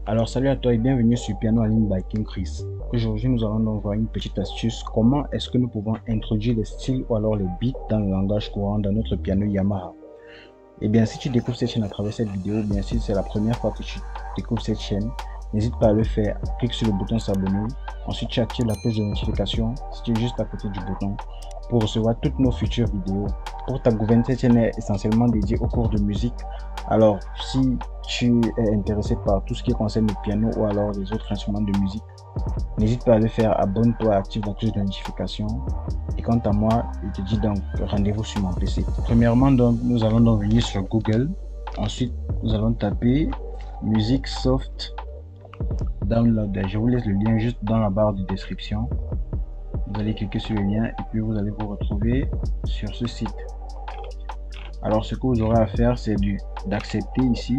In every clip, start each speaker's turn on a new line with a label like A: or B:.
A: Alors salut à toi et bienvenue sur Piano en ligne by King Chris. Aujourd'hui nous allons donc voir une petite astuce. Comment est-ce que nous pouvons introduire les styles ou alors les beats dans le langage courant dans notre piano Yamaha. Et bien si tu découvres cette chaîne à travers cette vidéo, bien si c'est la première fois que tu découvres cette chaîne, n'hésite pas à le faire. Clique sur le bouton s'abonner. Ensuite tu actives la cloche de notification si tu es juste à côté du bouton pour recevoir toutes nos futures vidéos. Pour ta gouverne, cette chaîne est essentiellement dédiée aux cours de musique. Alors, si tu es intéressé par tout ce qui concerne le piano ou alors les autres instruments de musique, n'hésite pas à le faire, abonne-toi, active la cloche de notification. Et quant à moi, je te dis donc rendez-vous sur mon PC. Premièrement, donc, nous allons donc venir sur Google. Ensuite, nous allons taper Music Soft Downloader. Je vous laisse le lien juste dans la barre de description. Vous allez cliquer sur le lien et puis vous allez vous retrouver sur ce site. Alors ce que vous aurez à faire, c'est d'accepter ici.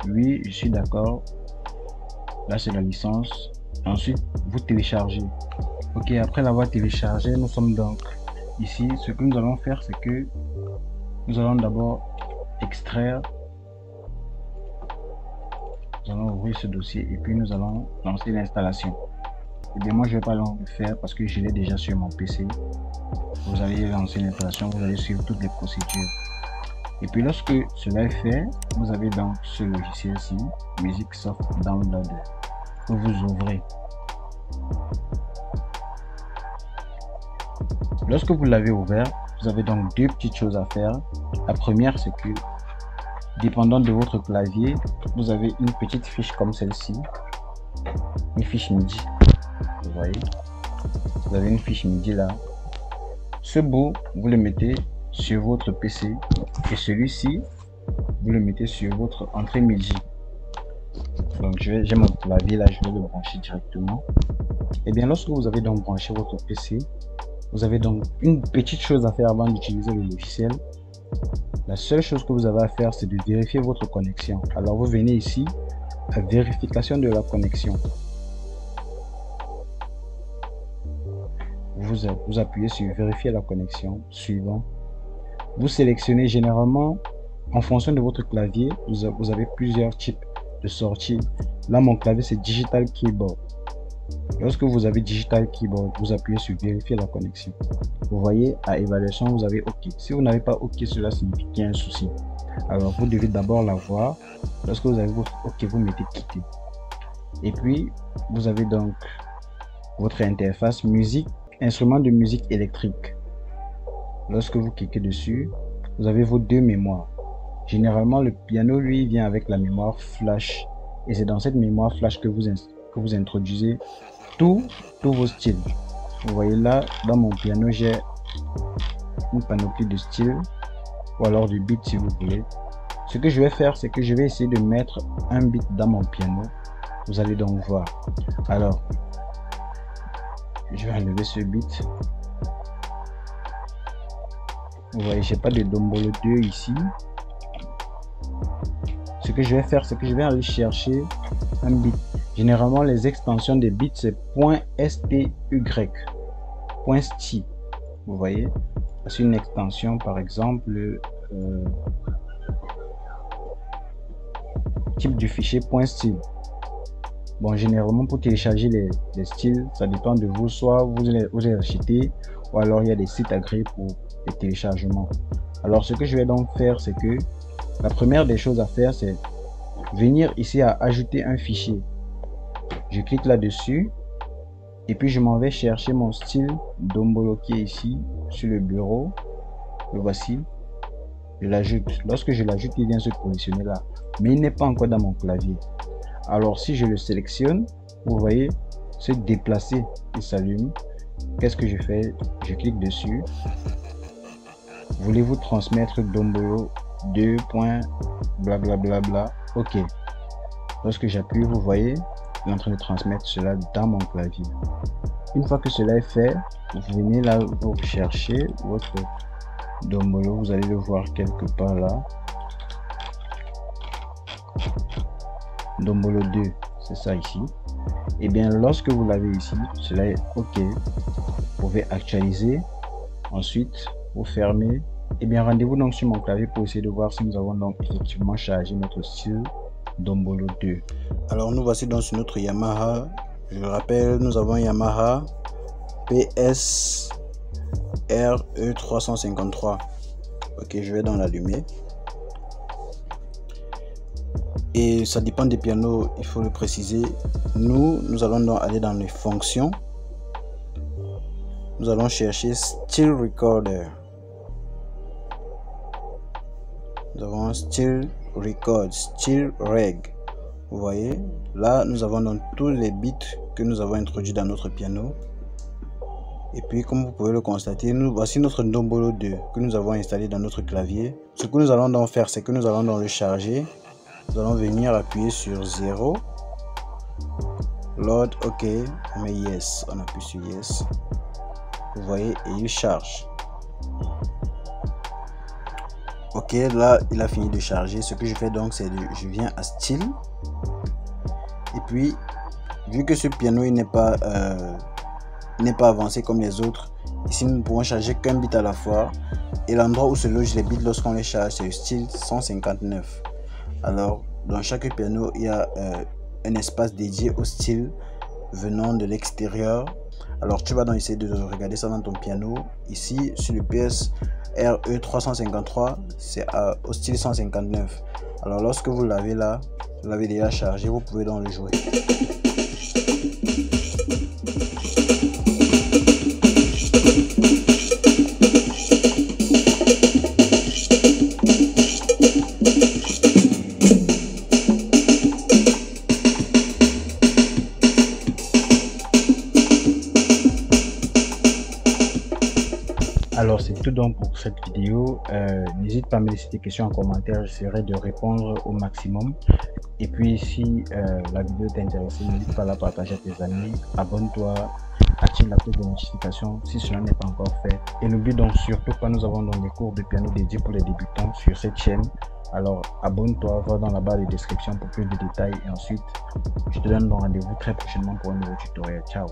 A: Oui, je suis d'accord. Là c'est la licence. Ensuite vous téléchargez. Ok, après l'avoir téléchargé, nous sommes donc ici. Ce que nous allons faire, c'est que nous allons d'abord extraire. Nous allons ouvrir ce dossier et puis nous allons lancer l'installation. Et bien moi je vais pas le faire parce que je l'ai déjà sur mon PC. Vous allez lancer l'installation, vous allez suivre toutes les procédures. Et puis lorsque cela est fait, vous avez donc ce logiciel-ci, Music Soft Downloader, que vous ouvrez. Lorsque vous l'avez ouvert, vous avez donc deux petites choses à faire. La première, c'est que, dépendant de votre clavier, vous avez une petite fiche comme celle-ci, une fiche MIDI. Vous voyez, vous avez une fiche MIDI là. Ce bout, vous le mettez sur votre PC et celui-ci, vous le mettez sur votre entrée MIDI. Donc j'ai mon clavier là, je vais le brancher directement. Et bien lorsque vous avez donc branché votre PC, vous avez donc une petite chose à faire avant d'utiliser le logiciel. La seule chose que vous avez à faire, c'est de vérifier votre connexion. Alors vous venez ici à vérification de la connexion. Vous appuyez sur vérifier la connexion, suivant. Vous sélectionnez généralement, en fonction de votre clavier, vous avez plusieurs types de sorties. Là, mon clavier, c'est Digital Keyboard. Lorsque vous avez Digital Keyboard, vous appuyez sur vérifier la connexion. Vous voyez, à évaluation, vous avez OK. Si vous n'avez pas OK, cela signifie qu'il y a un souci. Alors, vous devez d'abord l'avoir. Lorsque vous avez votre OK, vous mettez quitter. Et puis, vous avez donc votre interface musique, instrument de musique électrique. Lorsque vous cliquez dessus, vous avez vos deux mémoires. Généralement, le piano, lui, vient avec la mémoire flash. Et c'est dans cette mémoire flash que vous introduisez tous vos styles. Vous voyez là, dans mon piano, j'ai une panoplie de styles, ou alors du beat si vous voulez. Ce que je vais faire, c'est que je vais essayer de mettre un beat dans mon piano. Vous allez donc voir. Alors, je vais enlever ce beat. Vous voyez, j'ai pas de Dombolo 2 ici. Ce que je vais faire, c'est que je vais aller chercher un beat. Généralement, les extensions des bits, c'est .sty, .st. Vous voyez, c'est une extension, par exemple, type du fichier .style. Bon, généralement, pour télécharger les styles, ça dépend de vous. Soit vous les achetez, ou alors il y a des sites agréés pour les téléchargements. Alors, ce que je vais donc faire, c'est que la première des choses à faire, c'est venir ici à ajouter un fichier. Je clique là-dessus et puis je m'en vais chercher mon style Dombolo qui est ici sur le bureau. Le voici. Je l'ajoute. Lorsque je l'ajoute, il vient se positionner là. Mais il n'est pas encore dans mon clavier. Alors si je le sélectionne, vous voyez se déplacer, il s'allume. Qu'est-ce que je fais? Je clique dessus. Voulez-vous transmettre Dombolo 2. Blablabla. OK. Lorsque j'appuie, vous voyez, il est en train de transmettre cela dans mon clavier. Une fois que cela est fait, vous venez là, vous cherchez votre Dombolo, vous allez le voir quelque part là. Dombolo 2, c'est ça ici. Et bien lorsque vous l'avez ici, cela est OK. Vous pouvez actualiser. Ensuite, vous fermez. Et bien rendez-vous donc sur mon clavier pour essayer de voir si nous avons donc effectivement chargé notre style Dombolo 2. Alors nous voici donc sur notre Yamaha. Je rappelle, nous avons Yamaha PS RE353. Ok, je vais dans l'allumer. Et ça dépend des pianos, il faut le préciser. Nous allons donc aller dans les fonctions. Nous allons chercher Steel Recorder. Nous avons Steel Record, Steel Reg. Vous voyez, là nous avons donc tous les bits que nous avons introduits dans notre piano. Et puis comme vous pouvez le constater, voici notre Dombolo 2 que nous avons installé dans notre clavier. Ce que nous allons donc faire, c'est que nous allons donc le charger. Nous allons venir appuyer sur 0. Load, ok, on met yes, on appuie sur yes. Vous voyez, et il charge. Ok, là il a fini de charger. Ce que je fais donc, c'est je viens à style. Et puis, vu que ce piano il n'est pas avancé comme les autres, ici nous ne pouvons charger qu'un bit à la fois. Et l'endroit où se logent les bits lorsqu'on les charge, c'est le style 159. Alors, dans chaque piano, il y a un espace dédié au style venant de l'extérieur. Alors, tu vas donc essayer de regarder ça dans ton piano. Ici, sur le PS RE353, c'est au style 159. Alors, lorsque vous l'avez là, vous l'avez déjà chargé, vous pouvez donc le jouer. Alors c'est tout donc pour cette vidéo. N'hésite pas à me laisser tes questions en commentaire, j'essaierai de répondre au maximum. Et puis si la vidéo t'a intéressé, n'hésite pas à la partager à tes amis, abonne-toi, active la cloche de notification si cela n'est pas encore fait. Et n'oublie donc surtout pas, nous avons donc des cours de piano dédiés pour les débutants sur cette chaîne. Alors abonne-toi, va dans la barre de description pour plus de détails. Et ensuite, je te donne donc rendez-vous très prochainement pour un nouveau tutoriel. Ciao.